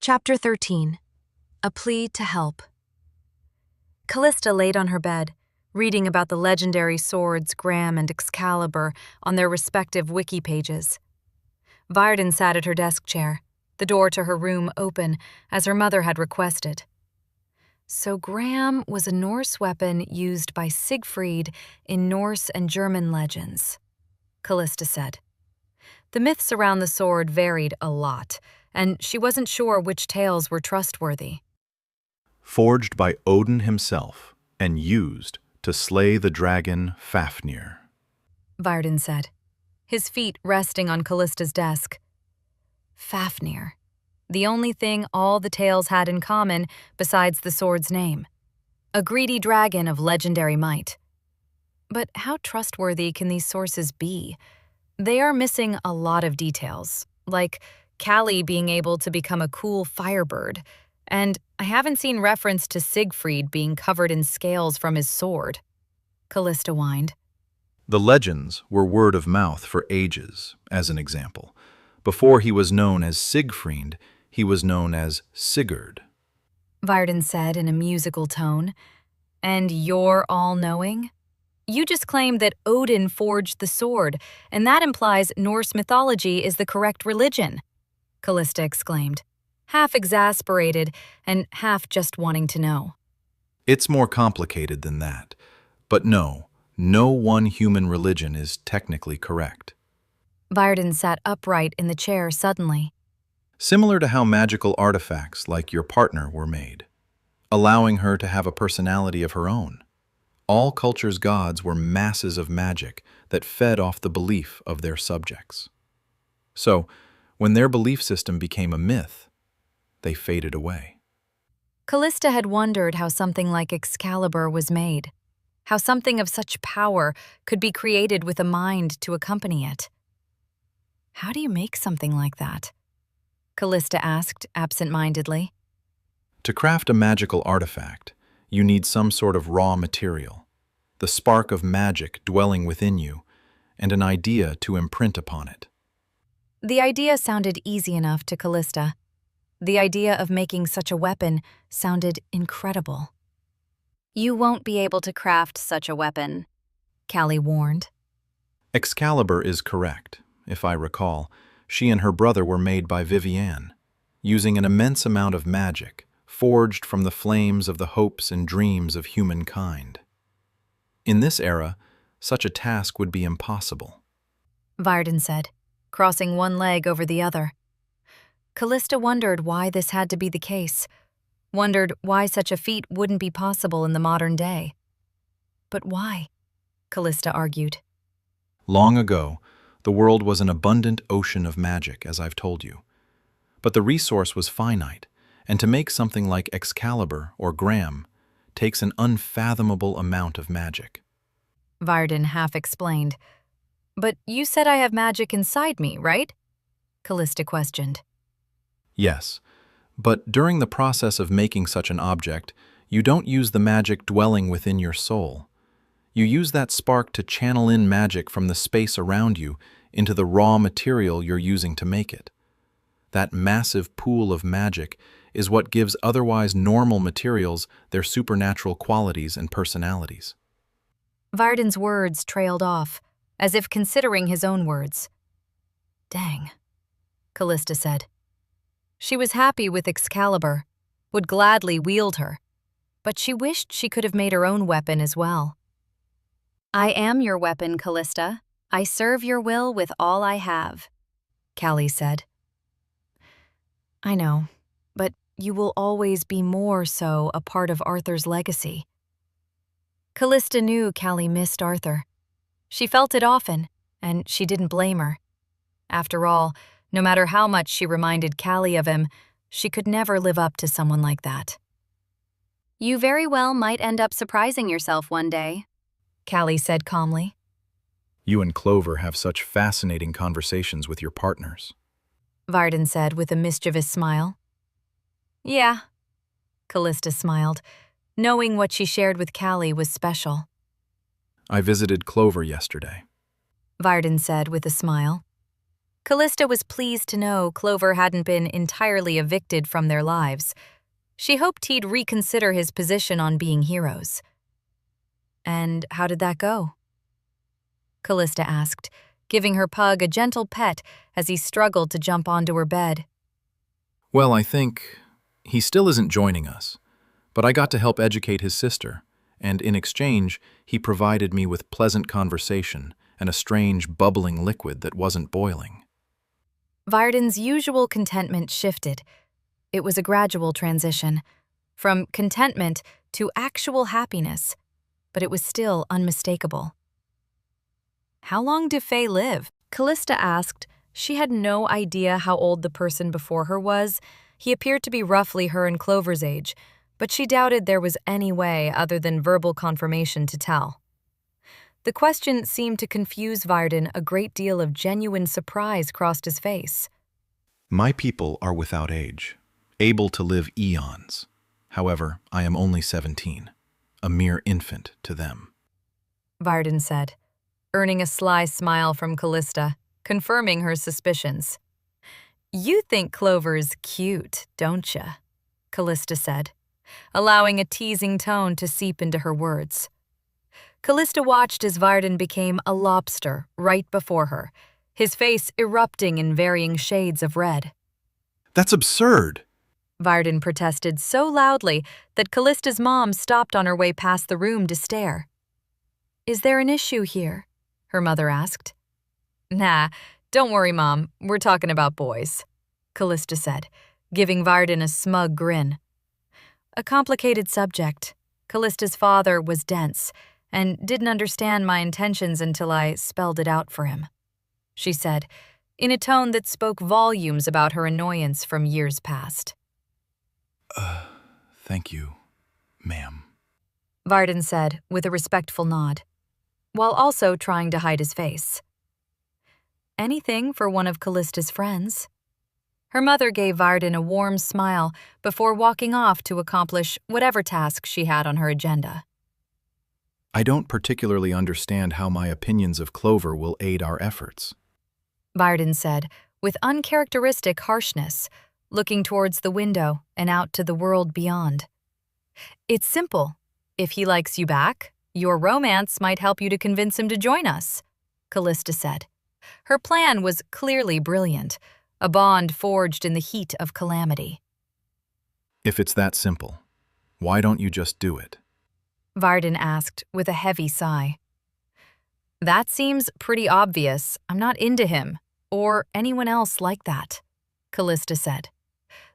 Chapter 13. A Plea to Help. Calysta laid on her bed, reading about the legendary swords Graham and Excalibur on their respective wiki pages. Vyrden sat at her desk chair, the door to her room open as her mother had requested. So Graham was a Norse weapon used by Siegfried in Norse and German legends, Calysta said. The myths around the sword varied a lot, and she wasn't sure which tales were trustworthy. Forged by Odin himself and used to slay the dragon Fafnir, Vyrden said, his feet resting on Callista's desk. Fafnir, the only thing all the tales had in common besides the sword's name. A greedy dragon of legendary might. But how trustworthy can these sources be? They are missing a lot of details, like Callie being able to become a cool firebird, and I haven't seen reference to Siegfried being covered in scales from his sword, Calysta whined. The legends were word of mouth for ages, as an example. Before he was known as Siegfried, he was known as Sigurd, Vyrden said in a musical tone. And you're all-knowing? You just claimed that Odin forged the sword, and that implies Norse mythology is the correct religion, Calysta exclaimed, half exasperated and half just wanting to know. It's more complicated than that. But no one human religion is technically correct. Vyrden sat upright in the chair suddenly. Similar to how magical artifacts like your partner were made, allowing her to have a personality of her own. All cultures' gods were masses of magic that fed off the belief of their subjects. So, when their belief system became a myth, they faded away. Calysta had wondered how something like Excalibur was made, how something of such power could be created with a mind to accompany it. How do you make something like that? Calysta asked absent-mindedly. To craft a magical artifact, you need some sort of raw material, the spark of magic dwelling within you, and an idea to imprint upon it. The idea sounded easy enough to Calysta. The idea of making such a weapon sounded incredible. You won't be able to craft such a weapon, Callie warned. Excalibur is correct. If I recall, she and her brother were made by Vivienne, using an immense amount of magic, forged from the flames of the hopes and dreams of humankind. In this era, such a task would be impossible, Vyrden said, crossing one leg over the other. Calysta wondered why this had to be the case, wondered why such a feat wouldn't be possible in the modern day. But why? Calysta argued. Long ago, the world was an abundant ocean of magic, as I've told you. But the resource was finite, and to make something like Excalibur or Graham takes an unfathomable amount of magic. Vyrden half explained. But you said I have magic inside me, right? Calysta questioned. Yes, but during the process of making such an object, you don't use the magic dwelling within your soul. You use that spark to channel in magic from the space around you into the raw material you're using to make it. That massive pool of magic is what gives otherwise normal materials their supernatural qualities and personalities. Vyrden's words trailed off, as if considering his own words. Dang, Calysta said. She was happy with Excalibur, would gladly wield her, but she wished she could have made her own weapon as well. I am your weapon, Calysta. I serve your will with all I have, Callie said. I know, but you will always be more so a part of Arthur's legacy. Calysta knew Callie missed Arthur. She felt it often, and she didn't blame her. After all, no matter how much she reminded Callie of him, she could never live up to someone like that. You very well might end up surprising yourself one day, Callie said calmly. You and Clover have such fascinating conversations with your partners, Vyrden said with a mischievous smile. Yeah, Calysta smiled, knowing what she shared with Callie was special. I visited Clover yesterday, Vyrden said with a smile. Callista was pleased to know Clover hadn't been entirely evicted from their lives. She hoped he'd reconsider his position on being heroes. "And how did that go?" Callista asked, giving her pug a gentle pet as he struggled to jump onto her bed. Well, I think he still isn't joining us, but I got to help educate his sister, and in exchange, he provided me with pleasant conversation and a strange bubbling liquid that wasn't boiling. Vyrden's usual contentment shifted. It was a gradual transition, from contentment to actual happiness, but it was still unmistakable. "How long do Fae live?" Callista asked. She had no idea how old the person before her was. He appeared to be roughly her and Clover's age, but she doubted there was any way other than verbal confirmation to tell. The question seemed to confuse Vyrden. A great deal of genuine surprise crossed his face. My people are without age, able to live eons. However, I am only 17, a mere infant to them. Vyrden said, earning a sly smile from Callista, confirming her suspicions. "You think Clover's cute, don't ya?" Callista said, allowing a teasing tone to seep into her words. Callista watched as Vyrden became a lobster right before her, his face erupting in varying shades of red. That's absurd! Vyrden protested so loudly that Callista's mom stopped on her way past the room to stare. "Is there an issue here?" her mother asked. "Nah, don't worry, Mom. We're talking about boys," Callista said, giving Vyrden a smug grin. A complicated subject. Callista's father was dense and didn't understand my intentions until I spelled it out for him, she said, in a tone that spoke volumes about her annoyance from years past. Thank you, ma'am," Vyrden said with a respectful nod, while also trying to hide his face. Anything for one of Callista's friends. Her mother gave Vyrden a warm smile before walking off to accomplish whatever task she had on her agenda. I don't particularly understand how my opinions of Clover will aid our efforts, Vyrden said, with uncharacteristic harshness, looking towards the window and out to the world beyond. "It's simple. If he likes you back, your romance might help you to convince him to join us," Callista said. Her plan was clearly brilliant, a bond forged in the heat of calamity. If it's that simple, why don't you just do it? Vyrden asked with a heavy sigh. "That seems pretty obvious. I'm not into him, or anyone else like that," Callista said.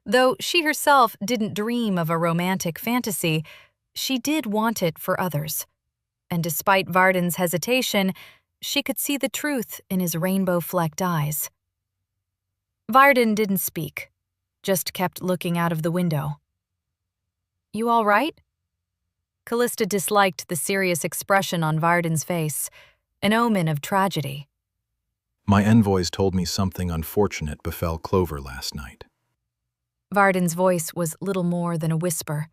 Though she herself didn't dream of a romantic fantasy, she did want it for others. And despite Vyrden's hesitation, she could see the truth in his rainbow-flecked eyes. Vyrden didn't speak, just kept looking out of the window. "You all right?" Callista disliked the serious expression on Vyrden's face, an omen of tragedy. My envoys told me something unfortunate befell Clover last night. Vyrden's voice was little more than a whisper,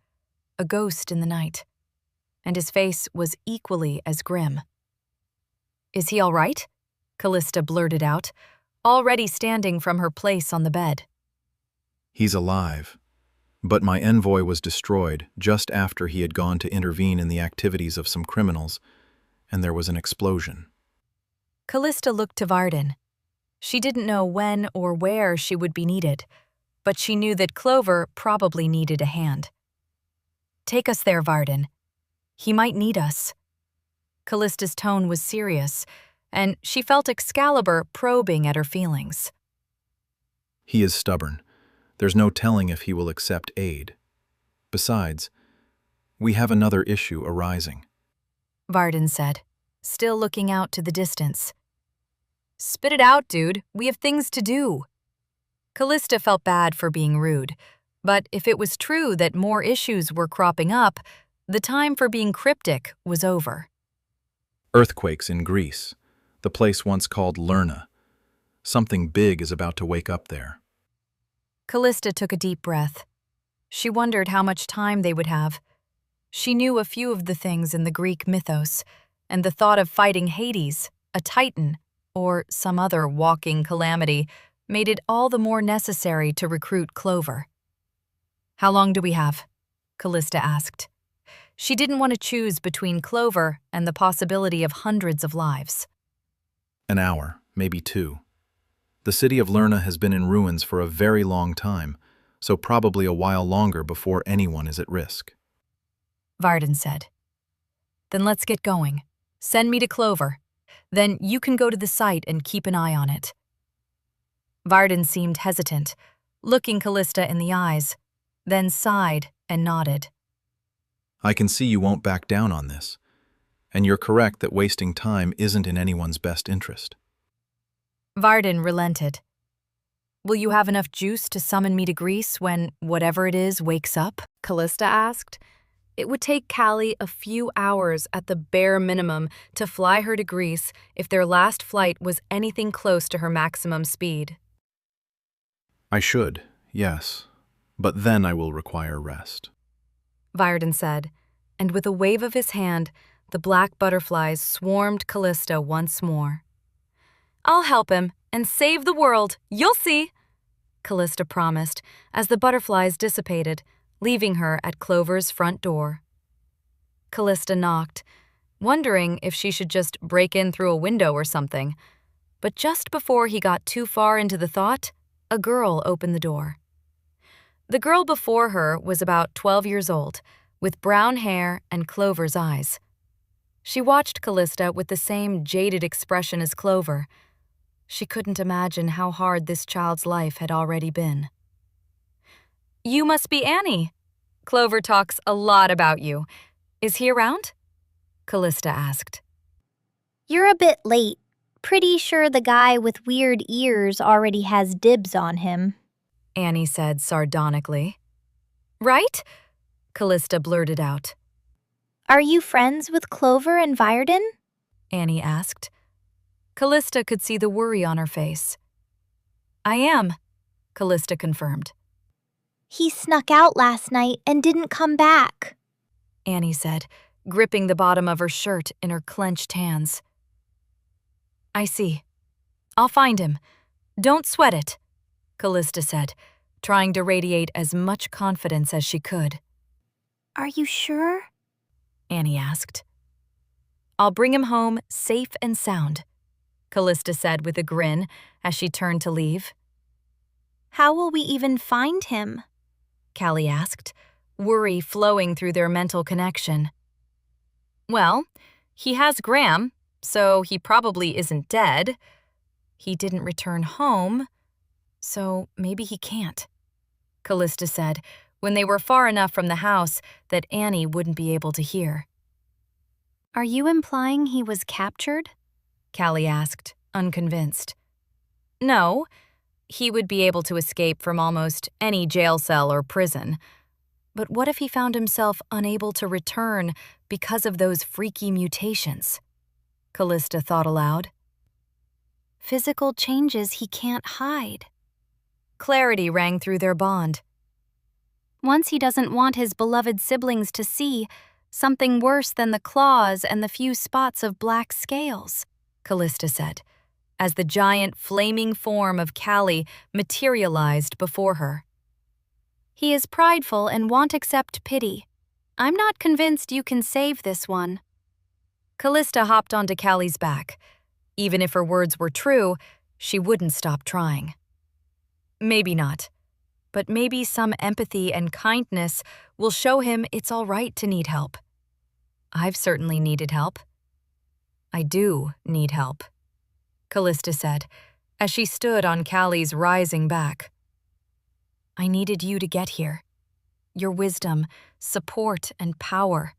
a ghost in the night, and his face was equally as grim. "Is he all right?" Callista blurted out, already standing from her place on the bed. He's alive, but my envoy was destroyed just after he had gone to intervene in the activities of some criminals, and there was an explosion. Callista looked to Vyrden. She didn't know when or where she would be needed, but she knew that Clover probably needed a hand. "Take us there, Vyrden. He might need us." Callista's tone was serious, and she felt Excalibur probing at her feelings. He is stubborn. There's no telling if he will accept aid. Besides, we have another issue arising, Vyrden said, still looking out to the distance. "Spit it out, dude. We have things to do." Callista felt bad for being rude, but if it was true that more issues were cropping up, the time for being cryptic was over. Earthquakes in Greece, the place once called Lerna. Something big is about to wake up there. Callista took a deep breath. She wondered how much time they would have. She knew a few of the things in the Greek mythos, and the thought of fighting Hades, a titan, or some other walking calamity, made it all the more necessary to recruit Clover. "How long do we have?" Calysta asked. She didn't want to choose between Clover and the possibility of hundreds of lives. An hour, maybe 2. The city of Lerna has been in ruins for a very long time, so probably a while longer before anyone is at risk. Vyrden said. "Then let's get going. Send me to Clover. Then you can go to the site and keep an eye on it." Vyrden seemed hesitant, looking Calysta in the eyes, then sighed and nodded. I can see you won't back down on this, and you're correct that wasting time isn't in anyone's best interest. Vyrden relented. "Will you have enough juice to summon me to Greece when whatever it is wakes up?" Calysta asked. It would take Callie a few hours at the bare minimum to fly her to Greece if their last flight was anything close to her maximum speed. I should, yes, but then I will require rest. Vyrden said, and with a wave of his hand, the black butterflies swarmed Calysta once more. "I'll help him and save the world, you'll see," Calysta promised as the butterflies dissipated, leaving her at Clover's front door. Calysta knocked, wondering if she should just break in through a window or something. But just before he got too far into the thought, a girl opened the door. The girl before her was about 12 years old, with brown hair and Clover's eyes. She watched Calysta with the same jaded expression as Clover. She couldn't imagine how hard this child's life had already been. "You must be Annie. Clover talks a lot about you. Is he around?" Calysta asked. "You're a bit late. Pretty sure the guy with weird ears already has dibs on him," Annie said sardonically. "Right?" Calysta blurted out. "Are you friends with Clover and Vyrden?" Annie asked. Calysta could see the worry on her face. "I am," Calysta confirmed. "He snuck out last night and didn't come back," Annie said, gripping the bottom of her shirt in her clenched hands. "I see. I'll find him. Don't sweat it," Calysta said, trying to radiate as much confidence as she could. "Are you sure?" Annie asked. "I'll bring him home safe and sound," Calysta said with a grin as she turned to leave. "How will we even find him?" Callie asked, worry flowing through their mental connection. "Well, he has Graham, so he probably isn't dead. He didn't return home, so maybe he can't," Calysta said when they were far enough from the house that Annie wouldn't be able to hear. "Are you implying he was captured?" Callie asked, unconvinced. "No, he would be able to escape from almost any jail cell or prison. But what if he found himself unable to return because of those freaky mutations?" Calysta thought aloud. "Physical changes he can't hide." Clarity rang through their bond. "Once he doesn't want his beloved siblings to see something worse than the claws and the few spots of black scales," Calysta said, as the giant flaming form of Callie materialized before her. "He is prideful and won't accept pity. I'm not convinced you can save this one." Calysta hopped onto Callie's back. Even if her words were true, she wouldn't stop trying. Maybe not, but maybe some empathy and kindness will show him it's all right to need help. I've certainly needed help. I do need help, Calysta said, as she stood on Callie's rising back. I needed you to get here. Your wisdom, support, and power.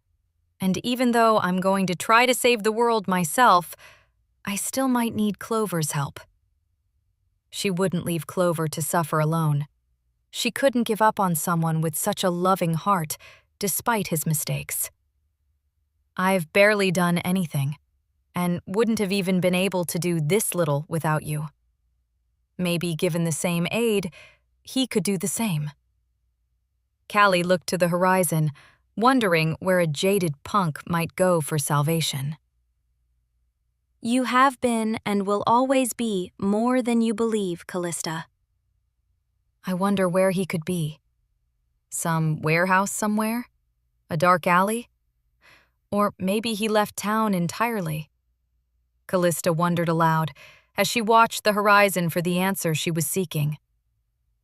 And even though I'm going to try to save the world myself, I still might need Clover's help. She wouldn't leave Clover to suffer alone. She couldn't give up on someone with such a loving heart, despite his mistakes. I've barely done anything, and wouldn't have even been able to do this little without you. Maybe given the same aid, he could do the same. Callie looked to the horizon, wondering where a jaded punk might go for salvation. You have been and will always be more than you believe, Calysta. I wonder where he could be. Some warehouse somewhere? A dark alley? Or maybe he left town entirely. Calysta wondered aloud as she watched the horizon for the answer she was seeking.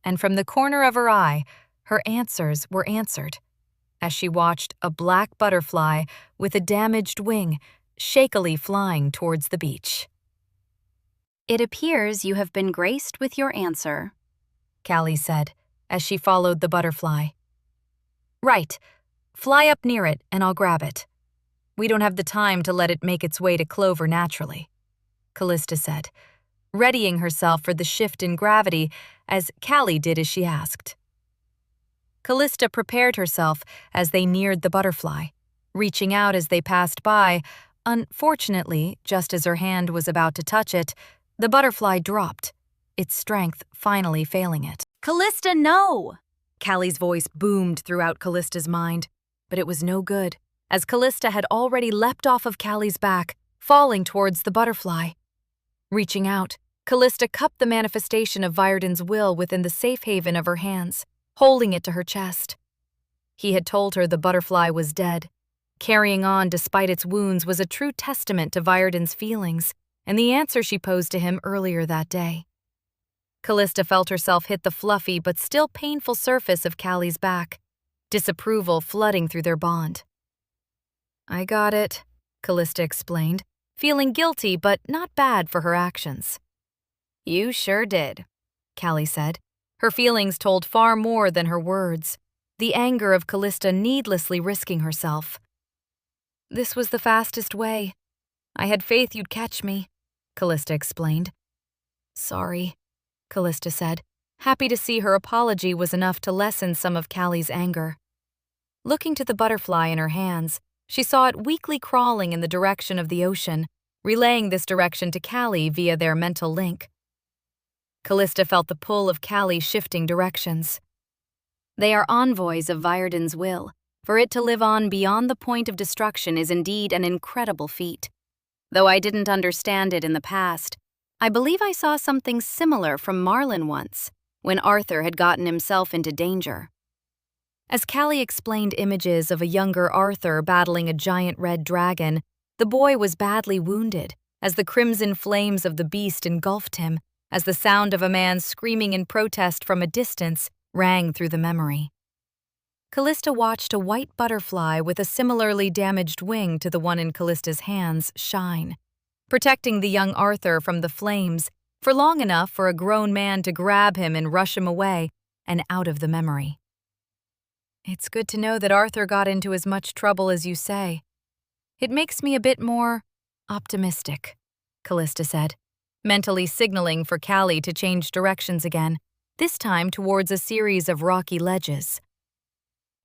And from the corner of her eye, her answers were answered, as she watched a black butterfly with a damaged wing shakily flying towards the beach. It appears you have been graced with your answer, Callie said, as she followed the butterfly. Right. Fly up near it and I'll grab it. We don't have the time to let it make its way to Clover naturally, Calysta said, readying herself for the shift in gravity as Callie did as she asked. Calysta prepared herself as they neared the butterfly, reaching out as they passed by. Unfortunately, just as her hand was about to touch it, the butterfly dropped, its strength finally failing it. Calysta, no! Callie's voice boomed throughout Callista's mind, but it was no good, as Calysta had already leapt off of Callie's back, falling towards the butterfly. Reaching out, Calysta cupped the manifestation of Vyrden's will within the safe haven of her hands, holding it to her chest. He had told her the butterfly was dead. Carrying on despite its wounds was a true testament to Vyrden's feelings and the answer she posed to him earlier that day. Calysta felt herself hit the fluffy but still painful surface of Callie's back, disapproval flooding through their bond. I got it, Calysta explained, feeling guilty but not bad for her actions. You sure did, Callie said. Her feelings told far more than her words, the anger of Calysta needlessly risking herself. This was the fastest way. I had faith you'd catch me, Calysta explained. Sorry, Calysta said, happy to see her apology was enough to lessen some of Callie's anger. Looking to the butterfly in her hands, she saw it weakly crawling in the direction of the ocean, relaying this direction to Callie via their mental link. Calysta felt the pull of Callie shifting directions. They are envoys of Vyrden's will. For it to live on beyond the point of destruction is indeed an incredible feat. Though I didn't understand it in the past, I believe I saw something similar from Marlin once, when Arthur had gotten himself into danger. As Callie explained images of a younger Arthur battling a giant red dragon, the boy was badly wounded, as the crimson flames of the beast engulfed him, as the sound of a man screaming in protest from a distance rang through the memory. Calysta watched a white butterfly with a similarly damaged wing to the one in Callista's hands shine, protecting the young Arthur from the flames for long enough for a grown man to grab him and rush him away and out of the memory. It's good to know that Arthur got into as much trouble as you say. It makes me a bit more optimistic, Calysta said, mentally signaling for Callie to change directions again, this time towards a series of rocky ledges.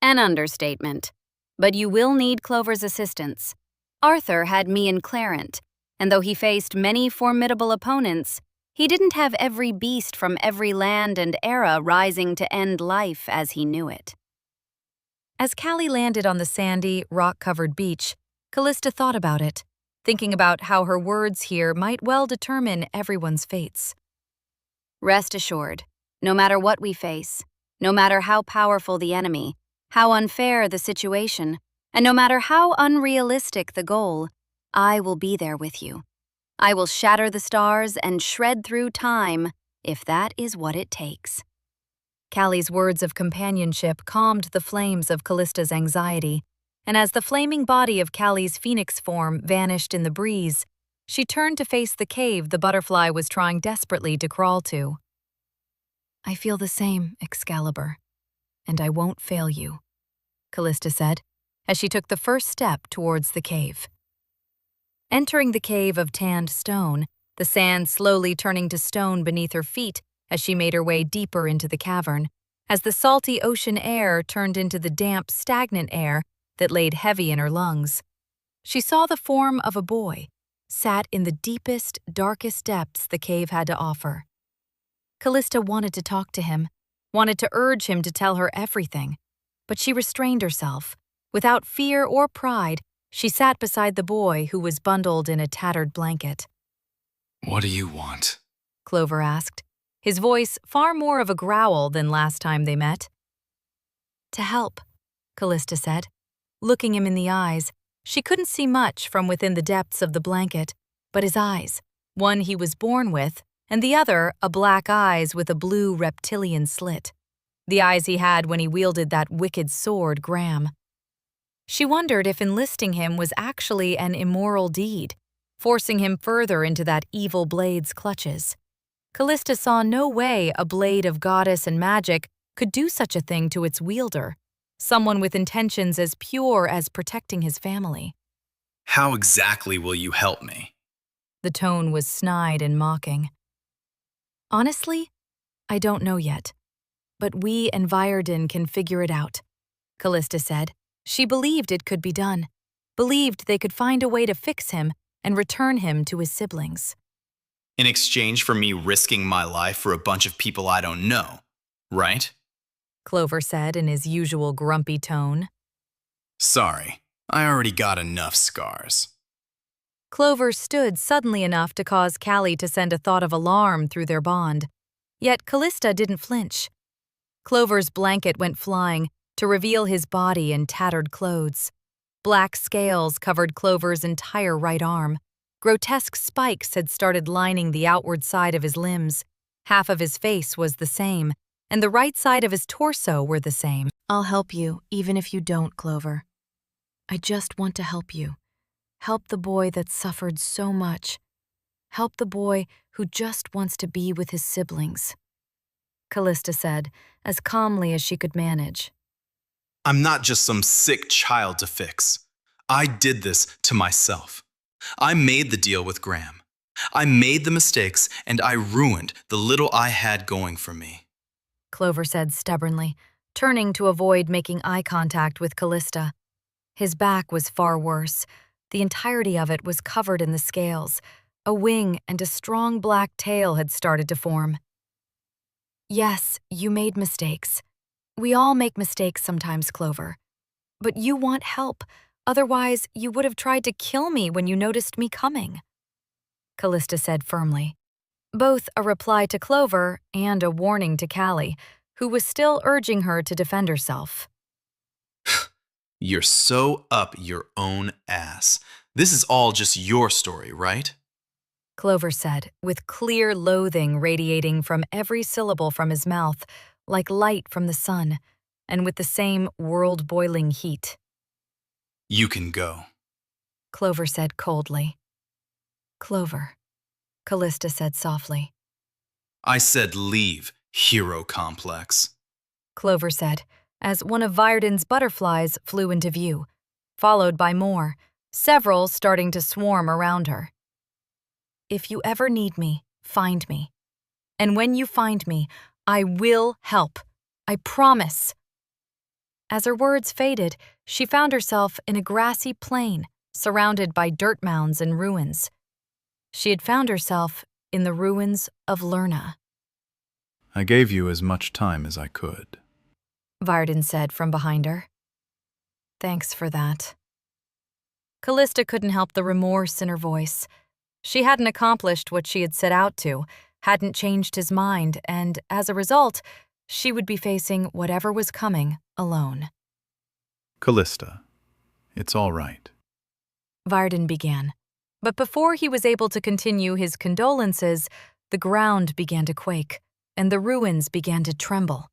An understatement. But you will need Clover's assistance. Arthur had me and Clarent, and though he faced many formidable opponents, he didn't have every beast from every land and era rising to end life as he knew it. As Callie landed on the sandy, rock-covered beach, Calysta thought about it, thinking about how her words here might well determine everyone's fates. Rest assured, no matter what we face, no matter how powerful the enemy, how unfair the situation, and no matter how unrealistic the goal, I will be there with you. I will shatter the stars and shred through time, if that is what it takes. Callie's words of companionship calmed the flames of Callista's anxiety, and as the flaming body of Callie's phoenix form vanished in the breeze, she turned to face the cave the butterfly was trying desperately to crawl to. I feel the same, Excalibur, and I won't fail you, Calysta said, as she took the first step towards the cave. Entering the cave of tanned stone, the sand slowly turning to stone beneath her feet as she made her way deeper into the cavern, as the salty ocean air turned into the damp, stagnant air that laid heavy in her lungs. She saw the form of a boy, sat in the deepest, darkest depths the cave had to offer. Calysta wanted to talk to him, wanted to urge him to tell her everything, but she restrained herself. Without fear or pride, she sat beside the boy who was bundled in a tattered blanket. What do you want? Clover asked, his voice far more of a growl than last time they met. To help, Calysta said. Looking him in the eyes, she couldn't see much from within the depths of the blanket, but his eyes, one he was born with, and the other a black eyes with a blue reptilian slit. The eyes he had when he wielded that wicked sword, Graham. She wondered if enlisting him was actually an immoral deed, forcing him further into that evil blade's clutches. Calysta saw no way a blade of goddess and magic could do such a thing to its wielder, someone with intentions as pure as protecting his family. How exactly will you help me? The tone was snide and mocking. Honestly, I don't know yet, but we and Vyrden can figure it out, Calysta said. She believed it could be done, believed they could find a way to fix him and return him to his siblings. In exchange for me risking my life for a bunch of people I don't know, right? Clover said in his usual grumpy tone. Sorry, I already got enough scars. Clover stood suddenly enough to cause Callie to send a thought of alarm through their bond. Yet Calysta didn't flinch. Clover's blanket went flying to reveal his body in tattered clothes. Black scales covered Clover's entire right arm. Grotesque spikes had started lining the outward side of his limbs. Half of his face was the same, and the right side of his torso were the same. I'll help you, even if you don't, Clover. I just want to help you. Help the boy that suffered so much. Help the boy who just wants to be with his siblings. Calysta said, as calmly as she could manage. I'm not just some sick child to fix. I did this to myself. I made the deal with Graham. I made the mistakes, and I ruined the little I had going for me. Clover said stubbornly, turning to avoid making eye contact with Calysta. His back was far worse. The entirety of it was covered in the scales. A wing and a strong black tail had started to form. Yes, you made mistakes. We all make mistakes sometimes, Clover. But you want help. Otherwise, you would have tried to kill me when you noticed me coming. Calysta said firmly, both a reply to Clover and a warning to Callie, who was still urging her to defend herself. You're so up your own ass. This is all just your story, right? Clover said, with clear loathing radiating from every syllable from his mouth, like light from the sun, and with the same world-boiling heat. You can go. Clover said coldly. Clover, Calysta said softly. I said leave, hero complex. Clover said, as one of Vyrden's butterflies flew into view, followed by more, several starting to swarm around her. If you ever need me, find me. And when you find me, I will help. I promise. As her words faded, she found herself in a grassy plain, surrounded by dirt mounds and ruins. She had found herself in the ruins of Lerna. I gave you as much time as I could. Vyrden said from behind her. Thanks for that. Calysta couldn't help the remorse in her voice. She hadn't accomplished what she had set out to, hadn't changed his mind, and as a result, she would be facing whatever was coming alone. Calysta, it's all right. Vyrden began, but before he was able to continue his condolences, the ground began to quake, and the ruins began to tremble.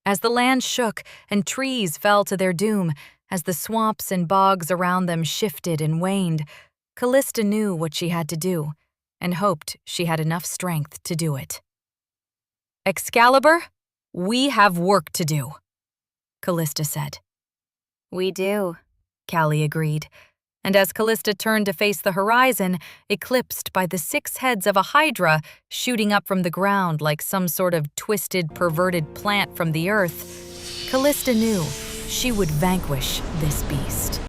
As the land shook and trees fell to their doom, as the swamps and bogs around them shifted and waned, Calysta knew what she had to do, and hoped she had enough strength to do it. Excalibur, we have work to do, Calysta said. We do, Callie agreed, and as Calysta turned to face the horizon, eclipsed by the 6 heads of a hydra shooting up from the ground like some sort of twisted, perverted plant from the earth, Calysta knew she would vanquish this beast.